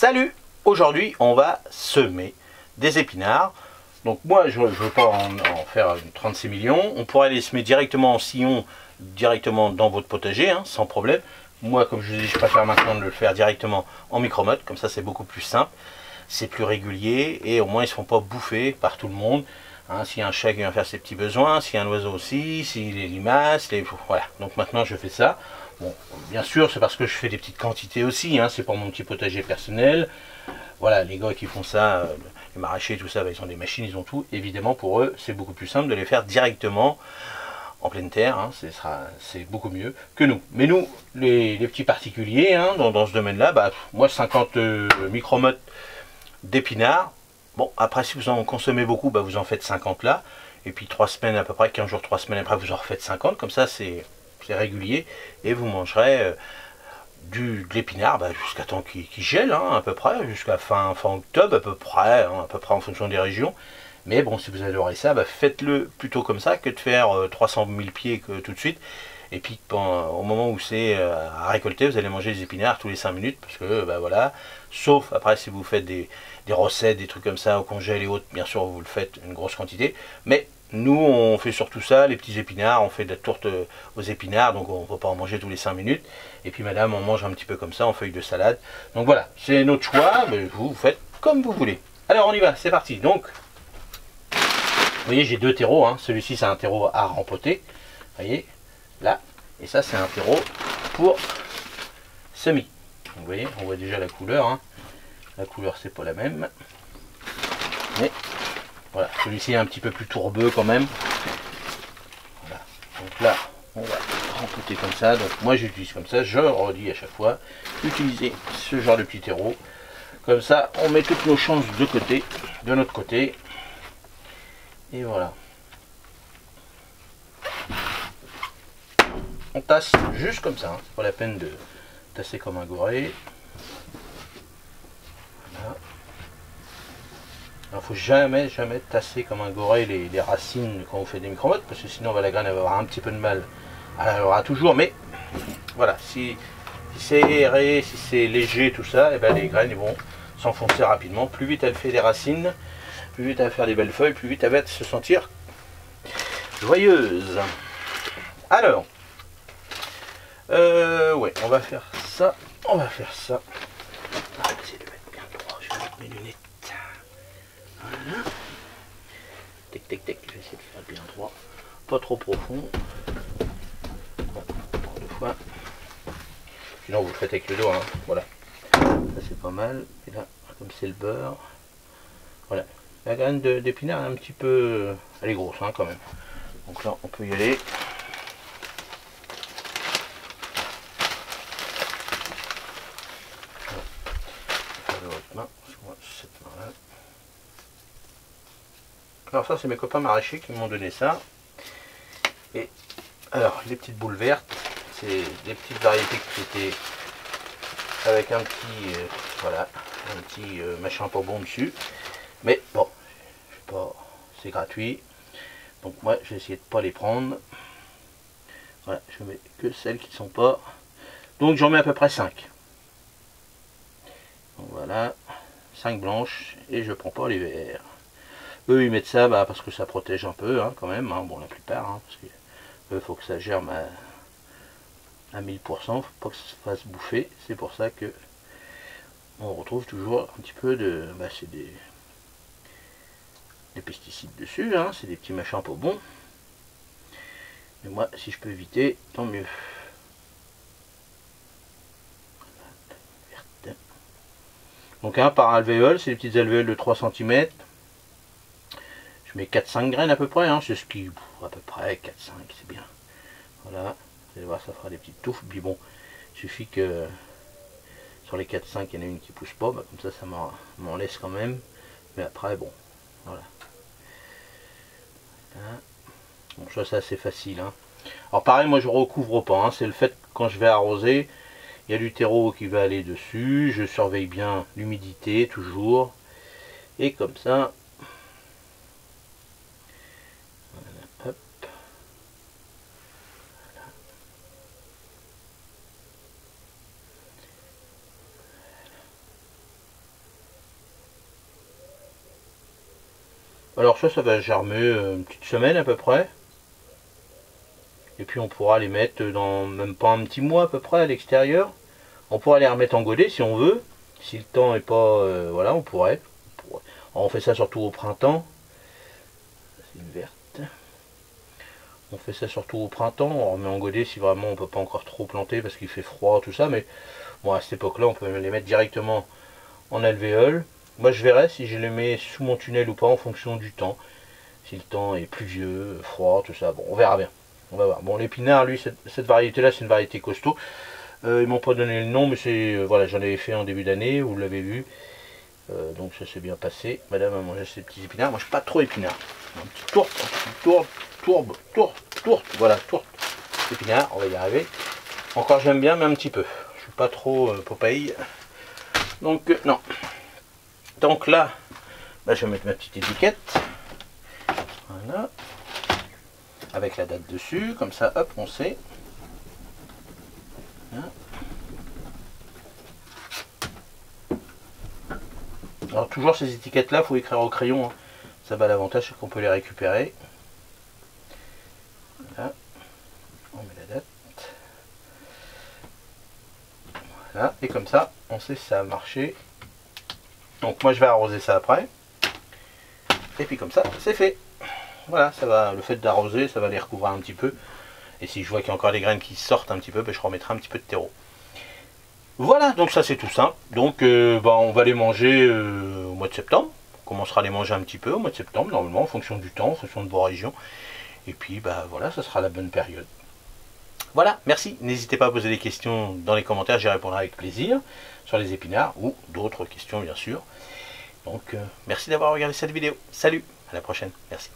Salut! Aujourd'hui, on va semer des épinards. Donc moi, je ne veux pas en faire 36 millions. On pourrait les semer directement en sillon, directement dans votre potager, hein, sans problème. Moi, comme je vous dis, je préfère maintenant de le faire directement en micro-motte. Comme ça, c'est beaucoup plus simple. C'est plus régulier et au moins, ils ne se font pas bouffer par tout le monde. Hein, s'il y a un chat qui vient faire ses petits besoins, s'il y a un oiseau aussi, s'il les limaces, voilà. Donc maintenant, je fais ça. Bon, bien sûr, c'est parce que je fais des petites quantités aussi, hein, c'est pour mon petit potager personnel. Voilà, les gars qui font ça, les maraîchers, tout ça, bah, ils ont des machines, ils ont tout. Évidemment, pour eux, c'est beaucoup plus simple de les faire directement en pleine terre, hein, c'est beaucoup mieux que nous. Mais nous, les petits particuliers, hein, dans ce domaine-là, bah, moi, 50 micromottes d'épinards. Bon, après, si vous en consommez beaucoup, bah, vous en faites 50 là. Et puis 3 semaines à peu près, 15 jours, 3 semaines après, vous en refaites 50. Comme ça, c'est régulier. Et vous mangerez de l'épinard jusqu'à temps qu'il gèle, hein, à peu près, jusqu'à fin octobre, à peu près en fonction des régions. Mais bon, si vous adorez ça, bah, faites-le plutôt comme ça que de faire 300 000 pieds tout de suite. Et puis au moment où c'est à récolter, vous allez manger des épinards tous les 5 minutes. Parce que bah, voilà, sauf après si vous faites des recettes, des trucs comme ça au congèle et autres, bien sûr vous le faites une grosse quantité. Mais nous on fait surtout ça, les petits épinards, on fait de la tourte aux épinards, donc on ne va pas en manger tous les 5 minutes. Et puis madame, on mange un petit peu comme ça en feuilles de salade. Donc voilà, c'est notre choix, mais vous faites comme vous voulez. Alors on y va, c'est parti. Donc, vous voyez, j'ai deux terreaux, hein. Celui-ci c'est un terreau à rempoter, vous voyez, là, et ça c'est un terreau pour semis. Vous voyez, on voit déjà la couleur, hein. La couleur c'est pas la même, mais voilà, celui-ci est un petit peu plus tourbeux quand même. Voilà. Donc là, on va rempoter comme ça. Donc moi j'utilise comme ça, je redis à chaque fois, utilisez ce genre de petit terreau. Comme ça, on met toutes nos chances de côté, de notre côté. Et voilà. On tasse juste comme ça, hein. C'est pas la peine de tasser comme un goré. Voilà. Il ne faut jamais tasser comme un goré les racines quand on fait des micro-mottes, parce que sinon la graine va avoir un petit peu de mal. Elle aura toujours, mais voilà, si c'est aéré, si c'est léger, tout ça, et ben les graines vont s'enfoncer rapidement. Plus vite elle fait des racines, plus vite elle va faire des belles feuilles, plus vite elle va se sentir joyeuse. Alors, ouais, on va faire ça. On va faire ça. On va essayer de mettre bien droit. Je vais mettre mes lunettes. Voilà. Tic, tic, tic. Je vais essayer de faire bien droit. Pas trop profond. Bon, encore deux fois. Sinon, vous le faites avec le doigt. Hein. Voilà. Ça, c'est pas mal. Et là, comme c'est le beurre. Voilà. La graine d'épinard est un petit peu. Elle est grosse, hein, quand même. Donc là, on peut y aller. Alors ça, c'est mes copains maraîchers qui m'ont donné ça. Et alors, les petites boules vertes, c'est des petites variétés qui étaient avec un petit, voilà, un petit machin pas bon dessus. Mais bon, je sais pas, c'est gratuit. Donc moi, j'ai essayé de pas les prendre. Voilà, je mets que celles qui sont pas. Donc j'en mets à peu près 5. Donc voilà, 5 blanches et je prends pas les verts. Eux ils mettent ça parce que ça protège un peu, hein, quand même, hein, bon la plupart, hein, parce que faut que ça germe à 1000%, faut pas que ça se fasse bouffer, c'est pour ça que on retrouve toujours un petit peu de, c'est des pesticides dessus, hein, c'est des petits machins pas bons, mais moi si je peux éviter, tant mieux. Donc un par alvéole, c'est des petites alvéoles de 3 cm. Je mets 4-5 graines à peu près, hein, c'est ce qui, à peu près 4-5, c'est bien. Voilà, vous allez voir, ça fera des petites touffes. Puis bon, il suffit que sur les 4-5, il y en a une qui pousse pas, comme ça, ça m'en laisse quand même. Mais après, bon, voilà. Bon, ça, c'est assez facile. Hein. Alors pareil, moi, je recouvre pas. Hein, c'est le fait que quand je vais arroser, il y a du terreau qui va aller dessus. Je surveille bien l'humidité, toujours. Et comme ça... Alors ça va germer une petite semaine à peu près. Et puis on pourra les mettre dans même pas un petit mois à peu près à l'extérieur. On pourra les remettre en godet si on veut. Si le temps est pas... voilà, on pourrait. On fait ça surtout au printemps. C'est une verte. On fait ça surtout au printemps. On remet en godet si vraiment on peut pas encore trop planter parce qu'il fait froid, tout ça. Mais bon, à cette époque-là, on peut les mettre directement en alvéole. Moi, je verrai si je les mets sous mon tunnel ou pas en fonction du temps. Si le temps est pluvieux, froid, tout ça. Bon, on verra bien. On va voir. Bon, l'épinard, lui, cette variété-là, c'est une variété costaud. Ils m'ont pas donné le nom, mais c'est voilà, j'en avais fait en début d'année, vous l'avez vu. Donc ça s'est bien passé. Madame a mangé ses petits épinards. Moi, je suis pas trop épinard. Un petit tourte. Voilà, tourte. Épinard, on va y arriver. Encore, j'aime bien, mais un petit peu. Je suis pas trop Popeye. Donc, non. Donc là, bah, je vais mettre ma petite étiquette. Voilà. Avec la date dessus. Comme ça, hop, on sait. Hein. Alors toujours ces étiquettes là, il faut écrire au crayon, hein. Ça va, l'avantage c'est qu'on peut les récupérer. Voilà. On met la date. Voilà, et comme ça, on sait si ça a marché. Donc moi je vais arroser ça après. Et puis comme ça, c'est fait. Voilà, ça va, le fait d'arroser, ça va les recouvrir un petit peu. Et si je vois qu'il y a encore des graines qui sortent un petit peu, ben, je remettrai un petit peu de terreau. Voilà, donc ça c'est tout simple. Donc on va les manger au mois de septembre. On commencera à les manger un petit peu au mois de septembre, normalement, en fonction du temps, en fonction de vos régions. Et puis bah voilà, ça sera la bonne période. Voilà, merci. N'hésitez pas à poser des questions dans les commentaires, j'y répondrai avec plaisir sur les épinards ou d'autres questions bien sûr. Donc merci d'avoir regardé cette vidéo. Salut, à la prochaine. Merci.